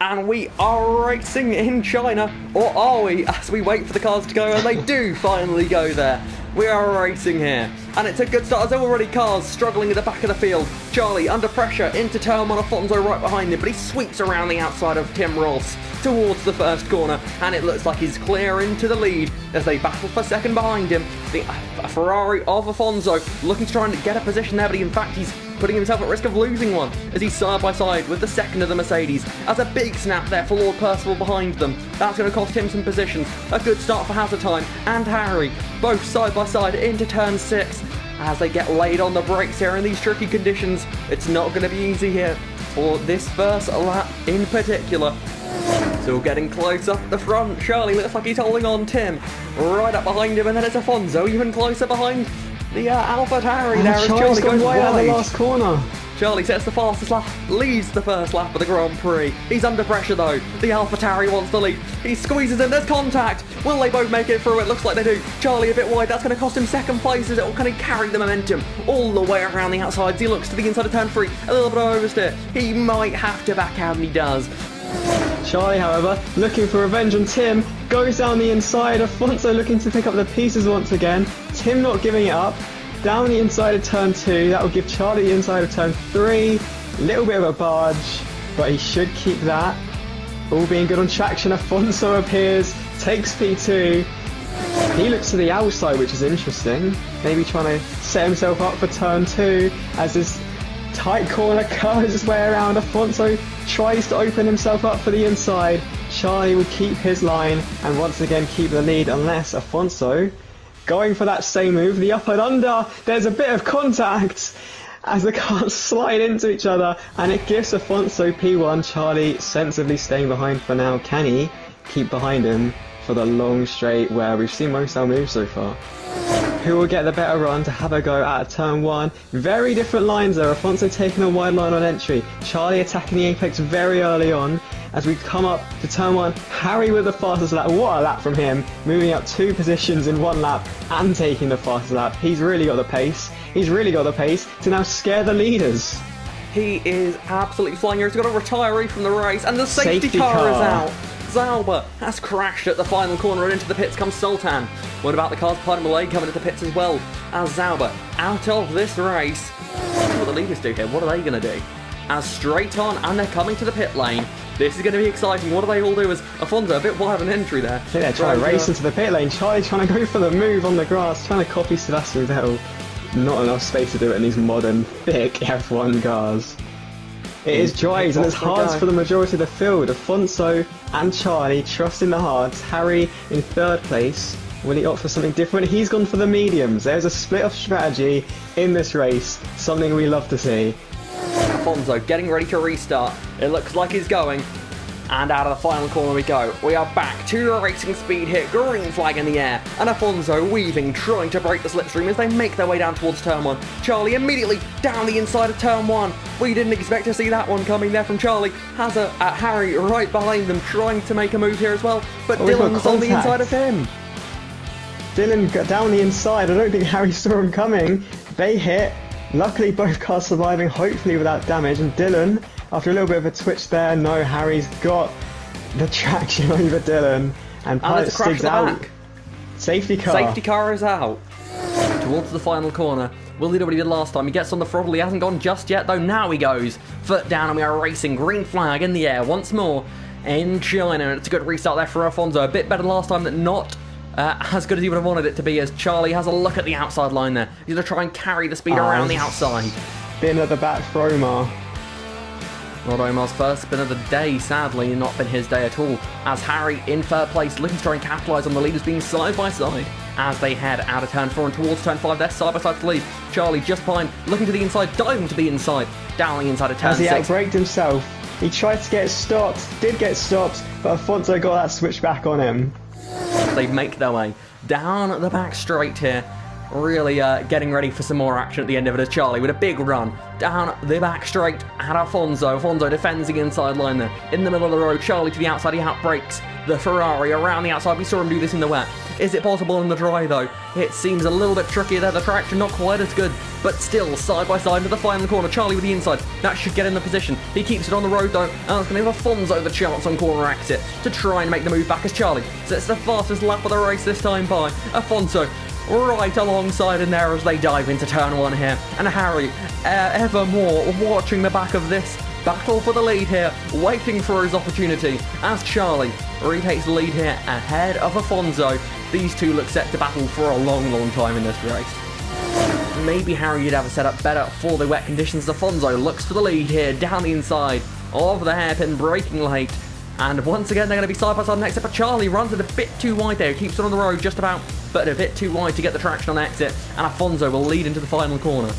And we are racing in China, or are we, as we wait for the cars to go, and they do finally go there. We are racing here, and it's a good start. There's already cars struggling at the back of the field. Charlie under pressure into turn one, Afonso right behind him, but he sweeps around the outside of Tim Ross towards the first corner, and it looks like he's clear into the lead as they battle for second behind him. The Ferrari of Afonso looking to try and get a position there, but in fact he's putting himself at risk of losing one as he's side by side with the second of the Mercedes. As a big snap there for Lord Percival behind them. That's going to cost him some positions. A good start for Hazzetime and Harry, both side by side into turn 6 as they get laid on the brakes here in these tricky conditions. It's not going to be easy here for this first lap in particular. Still getting close up the front. Charlie looks like he's holding on Tim right up behind him, and then it's Afonso even closer behind the AlphaTauri there as Charlie goes wide out the last corner. Charlie sets the fastest lap, leads the first lap of the Grand Prix. He's under pressure though. The AlphaTauri wants the lead. He squeezes in, there's contact. Will they both make it through? It looks like they do. Charlie a bit wide, that's going to cost him second place as it will kind of carry the momentum all the way around the outsides. He looks to the inside of turn 3, a little bit of oversteer. He might have to back out, and he does. Charlie, however, looking for revenge on Tim, goes down the inside. Afonso looking to pick up the pieces once again. Tim not giving it up. Down the inside of turn 2, that will give Charlie the inside of turn 3. Little bit of a barge, but he should keep that. All being good on traction, Afonso appears, takes P2. He looks to the outside, which is interesting. Maybe trying to set himself up for turn 2 as this tight corner curves its way around. Afonso tries to open himself up for the inside. Charlie will keep his line and once again keep the lead unless Afonso going for that same move, the up and under. There's a bit of contact as the cars slide into each other and it gives Afonso P1. Charlie sensibly staying behind for now. Can he keep behind him for the long straight where we've seen most of our moves so far? Who will get the better run to have a go at turn 1? Very different lines there. Afonso taking a wide line on entry. Charlie attacking the apex very early on. As we come up to turn 1, Harry with the fastest lap. What a lap from him. Moving up 2 positions in 1 lap and taking the fastest lap. He's really got the pace. He's really got the pace to now scare the leaders. He is absolutely flying here. He's got a retiree from the race and the safety car is out. Zauber has crashed at the final corner and into the pits comes Sultan. What about the cars behind Malay coming into the pits as well? As Zauber out of this race. Let's see what the leaders do here. What are they going to do? As straight on and they're coming to the pit lane. This is going to be exciting. What do they all do? As Afonso a bit wide of an entry there. I think they're trying to race into the pit lane. Charlie trying to go for the move on the grass, trying to copy Sebastian Vettel. Not enough space to do it in these modern, thick F1 cars. It is dries and it's hards for the majority of the field. Afonso and Charlie trusting the hards. Harry in 3rd place. Will he opt for something different? He's gone for the mediums. There's a split of strategy in this race. Something we love to see. Afonso getting ready to restart. It looks like he's going. And out of the final corner we go. We are back to racing speed here. Green flag in the air. And Afonso weaving, trying to break the slipstream as they make their way down towards turn 1. Charlie immediately down the inside of turn 1. We didn't expect to see that one coming there from Charlie. Has Harry right behind them trying to make a move here as well. But Dylan's on the inside of him. Dylan got down the inside. I don't think Harry saw him coming. They hit. Luckily both cars surviving, hopefully without damage. And Dylan, after a little bit of a twitch there, no, Harry's got the traction over Dylan. And Pilot Stig's out. Safety car. Safety car is out. Towards the final corner. Will he do what he did last time? He gets on the throttle. He hasn't gone just yet, though. Now he goes. Foot down, and we are racing. Green flag in the air once more in China. And it's a good restart there for Afonso. A bit better last time, but not as good as he would have wanted it to be, as Charlie has a look at the outside line there. He's going to try and carry the speed around the outside. Spin at the back for Omar. Not Omar's first spin of the day, sadly, not been his day at all. As Harry in 3rd place, looking to try and capitalise on the leaders being side by side. As they head out of turn 4 and towards turn 5, they're side by side to lead. Charlie just behind, looking to the inside, diving to the inside. Down the inside of turn 6. As he outbraked himself. He tried to get stopped, did get stopped, but Afonso got that switch back on him. They make their way down the back straight here. Really getting ready for some more action at the end of it as Charlie with a big run down the back straight at Afonso. Afonso defends the inside line there. In the middle of the road, Charlie to the outside, he outbrakes the Ferrari around the outside. We saw him do this in the wet. Is it possible in the dry though? It seems a little bit trickier there. The traction not quite as good, but still side by side into the final corner. Charlie with the inside. That should get in the position. He keeps it on the road though, and it's going to give Afonso the chance on corner exit to try and make the move back as Charlie sets the fastest lap of the race this time by. Afonso right alongside in there as they dive into turn 1 here. And Harry, ever more watching the back of this battle for the lead here, waiting for his opportunity as Charlie retakes the lead here ahead of Afonso. These two look set to battle for a long, long time in this race. Maybe Harry would have a setup better for the wet conditions. Afonso looks for the lead here down the inside of the hairpin, braking late. And once again, they're going to be side by side next, but Charlie runs it a bit too wide there. He keeps it on the road just about, but a bit too wide to get the traction on exit. And Afonso will lead into the final corner.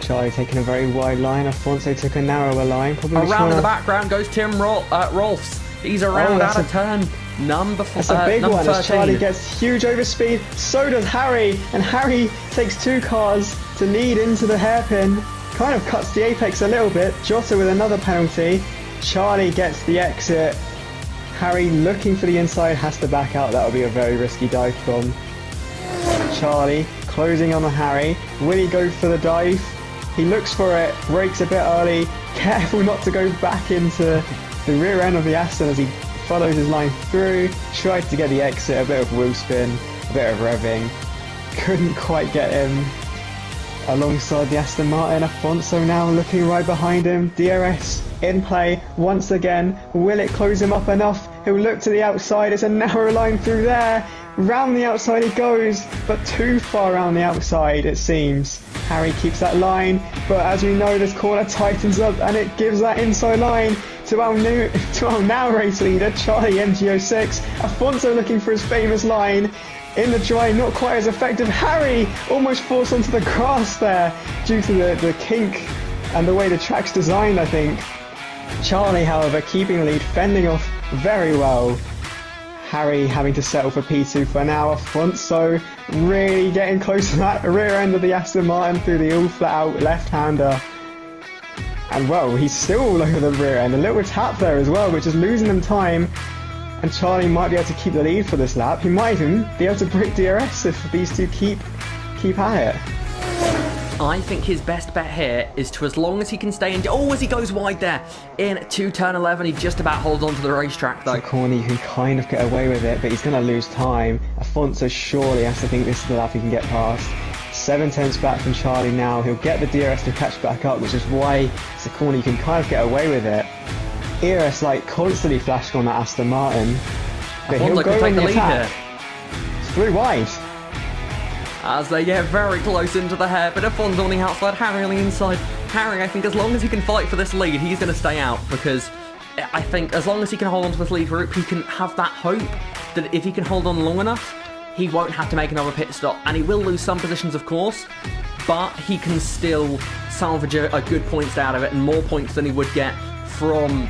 Charlie taking a very wide line. Afonso took a narrower line. Around in the background goes Tim Rolfs. He's around out of turn number 4. That's a big one 13. as Charlie gets huge overspeed. So does Harry. And Harry takes 2 cars to lead into the hairpin. Kind of cuts the apex a little bit. Jota with another penalty. Charlie gets the exit. Harry looking for the inside, has to back out. That would be a very risky dive from Charlie. Closing on the Harry. Will he go for the dive? He looks for it, brakes a bit early. Careful not to go back into the rear end of the Aston as he follows his line through. Tries to get the exit, a bit of wheel spin, a bit of revving. Couldn't quite get him alongside the Aston Martin. Afonso now looking right behind him. DRS in play once again. Will it close him up enough? He'll look to the outside. It's a narrow line through there. Round the outside he goes, but too far around the outside it seems. Harry keeps that line, but as we know, this corner tightens up and it gives that inside line to our now race leader, Charlie MG06. Afonso looking for his famous line. In the dry, not quite as effective. Harry almost forced onto the grass there due to the kink and the way the track's designed, I think. Charlie, however, keeping the lead, fending off very well. Harry having to settle for P2 for now. Afonso really getting close to that rear end of the Aston Martin through the all flat out left-hander. And well, he's still all over the rear end. A little tap there as well, which is losing them time. And Charlie might be able to keep the lead for this lap. He might even be able to break DRS if these two keep at it. I think his best bet here is to, as long as he can stay in... Oh, as he goes wide there into turn 11, he just about holds on to the racetrack though. The corner, you can kind of get away with it, but he's going to lose time. Afonso surely has to think this is the lap he can get past. 7/10 back from Charlie now. He'll get the DRS to catch back up, which is why it's a corner you can kind of get away with it. ERS like constantly flashing on that Aston Martin, but he'll go in the attack. It's through wide. As they get very close into the hair, but Afonso on the outside, Harry on the inside. Harry, I think as long as he can fight for this lead, he's going to stay out, because I think as long as he can hold on to this lead group, he can have that hope that if he can hold on long enough, he won't have to make another pit stop, and he will lose some positions, of course, but he can still salvage a good points out of it, and more points than he would get from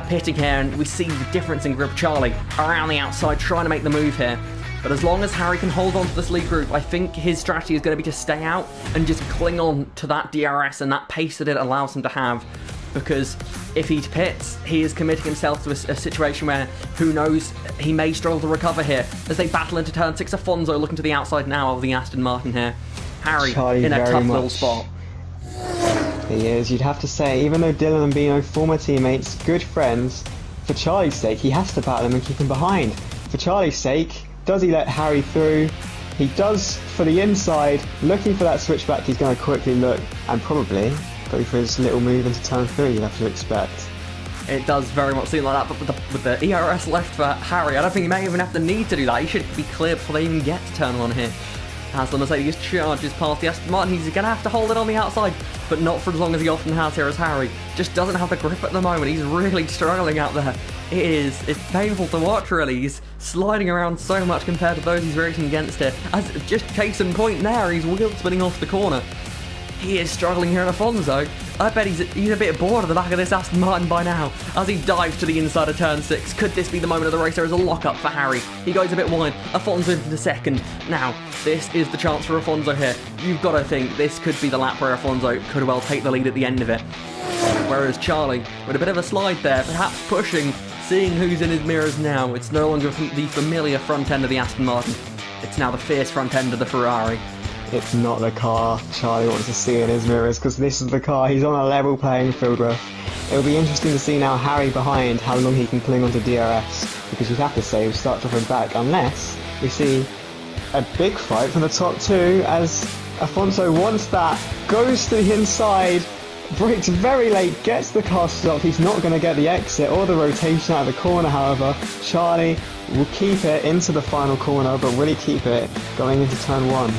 pitting here. And we see the difference in grip. Charlie around the outside trying to make the move here, but as long as Harry can hold on to this lead group, I think his strategy is going to be to stay out and just cling on to that DRS and that pace that it allows him to have, because if he pits, he is committing himself to a situation where, who knows, he may struggle to recover here as they battle into turn 6. Afonso looking to the outside now of the Aston Martin here. Harry Charlie in a tough little spot. He is, you'd have to say, even though Dylan and Bino, former teammates, good friends, for Charlie's sake, he has to battle him and keep him behind. For Charlie's sake, does he let Harry through? He does for the inside, looking for that switchback. He's going to quickly look and probably go for his little move into turn 3, you'd have to expect. It does very much seem like that, but with the ERS left for Harry, I don't think he may even have the need to do that. He should be clear before they even get to turn 1 here. As the Mercedes charges past the Aston Martin, he's going to have to hold it on the outside, but not for as long as he often has here as Harry. Just doesn't have the grip at the moment. He's really struggling out there. It's painful to watch, really. He's sliding around so much compared to those he's racing against here. As just case in point there, he's wheel spinning off the corner. He is struggling here in Afonso. I bet he's a bit bored at the back of this Aston Martin by now as he dives to the inside of turn 6. Could this be the moment of the race? There is a lock-up for Harry. He goes a bit wide. Afonso into second. Now, this is the chance for Afonso here. You've got to think this could be the lap where Afonso could well take the lead at the end of it. Whereas Charlie, with a bit of a slide there, perhaps pushing seeing who's in his mirrors now. It's no longer the familiar front end of the Aston Martin. It's now the fierce front end of the Ferrari. It's not the car Charlie wants to see in his mirrors, because this is the car he's on a level playing field with. It'll be interesting to see now Harry behind how long he can cling onto DRS, because you'd have to say he'll start dropping back unless we see a big fight from the top two as Afonso wants that, goes to the inside, brakes very late, gets the car stopped. He's not going to get the exit or the rotation out of the corner, however. Charlie will keep it into the final corner, but will he keep it going into turn one?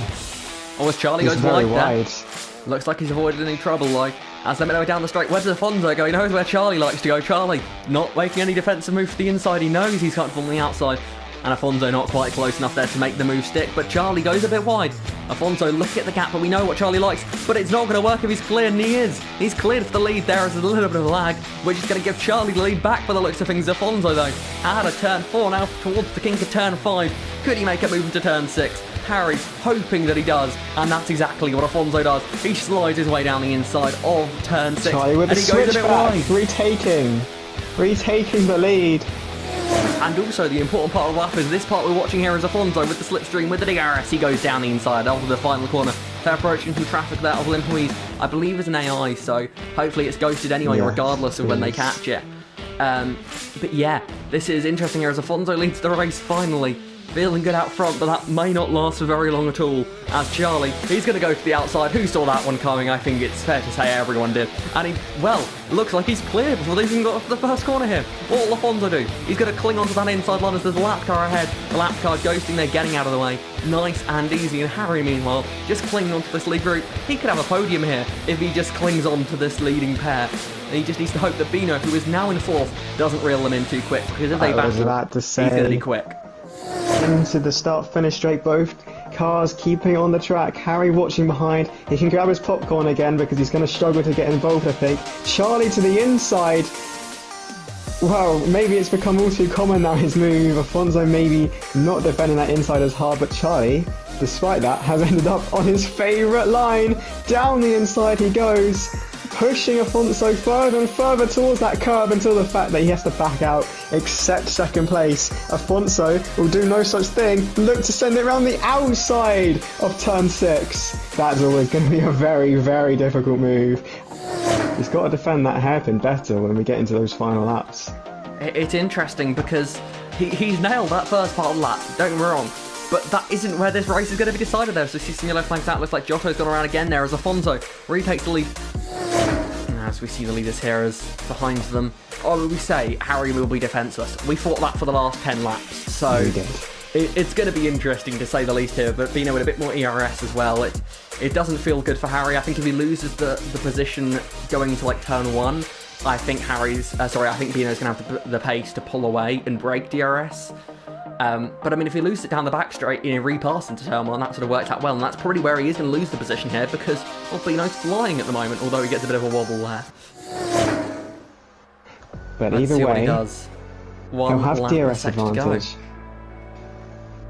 Oh, as Charlie goes very wide wide. there. Looks like he's avoided any trouble, like, as they make their way down the straight. Where does Afonso go? He knows where Charlie likes to go. Charlie not making any defensive move to the inside. He knows he's comfortable on the outside. And Afonso not quite close enough there to make the move stick, but Charlie goes a bit wide. Afonso look at the gap, but we know what Charlie likes, but it's not going to work if he's clear, and he is. He's cleared for the lead there as a little bit of lag, which is going to give Charlie the lead back for the looks of things. Afonso, though, out of turn 4 now towards the kink of turn 5. Could he make a move into turn 6? Harry hoping that he does, and that's exactly what Afonso does. He slides his way down the inside of turn 6, Charlie with and the he goes a bit switchback, wide. retaking the lead. And also the important part of the lap is this part we're watching here is Afonso with the slipstream with the DRS. He goes down the inside of the final corner. They're approaching some traffic there of Limpoise. I believe is an AI, so hopefully it's ghosted anyway, Yes, regardless of when they catch it. But yeah, this is interesting here as Afonso leads the race finally. Feeling good out front, but that may not last for very long at all. As Charlie, he's going to go to the outside. Who saw that one coming? I think it's fair to say everyone did. And he, well, looks like he's clear before they even got off the first corner here. What will Afonso do? He's going to cling onto that inside line as there's a lap car ahead. The lap car ghosting there, getting out of the way. Nice and easy. And Harry, meanwhile, just clinging onto this lead group. He could have a podium here if he just clings on to this leading pair. He just needs to hope that Bino, who is now in 4th, doesn't reel them in too quick. Because if they battle, he's going to be quick. Into the start-finish straight, both cars keeping on the track. Harry watching behind. He can grab his popcorn again because he's going to struggle to get involved, I think. Charlie to the inside. Well, maybe it's become all too common now, his move. Afonso maybe not defending that inside as hard, but Charlie, despite that, has ended up on his favourite line. Down the inside he goes, pushing Afonso further and further towards that curb until the fact that he has to back out, accept second place. Afonso will do no such thing, look to send it around the outside of turn 6. That's always going to be a very, very difficult move. He's got to defend that hairpin better when we get into those final laps. It's interesting because he's nailed that first part of the lap, don't get me wrong. But that isn't where this race is going to be decided there. So see some yellow flags out. Looks like Giotto's gone around again there as Afonso retakes the lead. As we see the leaders here as behind them. Or we say Harry will be defenceless. We fought that for the last 10 laps. So it's going to be interesting to say the least here. But Bino with a bit more ERS as well. It doesn't feel good for Harry. I think if he loses the position going into like turn 1, I think I think Bino's going to have the pace to pull away and break DRS. But I mean, if he loses it down the back straight, repass into turn 1, that sort of worked out well, and that's probably where he is going to lose the position here because Bino's flying at the moment, although he gets a bit of a wobble there. But Let's either see way, what he does. he'll have DRS advantage.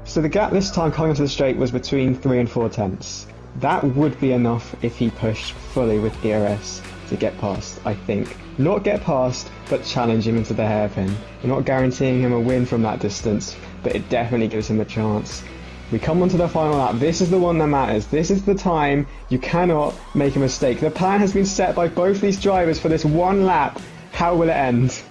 So the gap this time coming onto the straight was between 3 and 4 tenths. That would be enough if he pushed fully with DRS to get past, I think. Not get past, but challenge him into the hairpin. We're not guaranteeing him a win from that distance, but it definitely gives him a chance. We come on to the final lap. This is the one that matters. This is the time you cannot make a mistake. The plan has been set by both these drivers for this one lap. How will it end?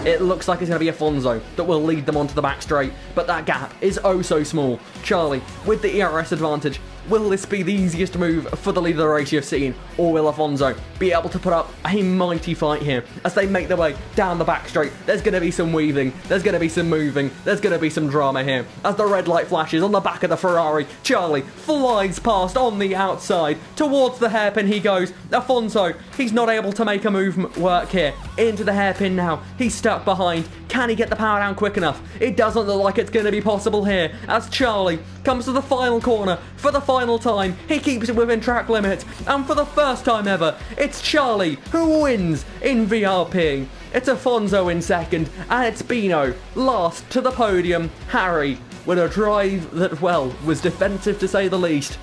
It looks like it's going to be Afonso that will lead them onto the back straight, but that gap is oh so small. Charlie, with the ERS advantage, will this be the easiest move for the lead of the race you've seen, or will Afonso be able to put up a mighty fight here as they make their way down the back straight? There's going to be some weaving, there's going to be some moving, there's going to be some drama here. As the red light flashes on the back of the Ferrari, Charlie flies past on the outside. Towards the hairpin he goes. Afonso, he's not able to make a movement work here. Into the hairpin now. He's stuck behind. Can he get the power down quick enough? It doesn't look like it's going to be possible here as Charlie comes to the final corner for the final time. He keeps it within track limits, and for the first time ever, it's Charlie who wins in VRP. It's Afonso in second, and it's Bino last to the podium. Harry, with a drive that, well, was defensive to say the least,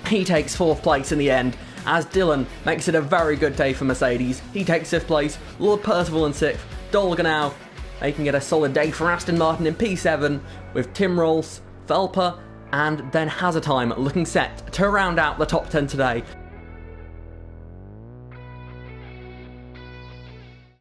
he takes 4th place in the end, as Dylan makes it a very good day for Mercedes. He takes 5th place, Lord Percival in 6th, Dolga now making it a solid day for Aston Martin in P7, with Tim Rolls, Velper, and then Hazardtime looking set to round out the top 10 today.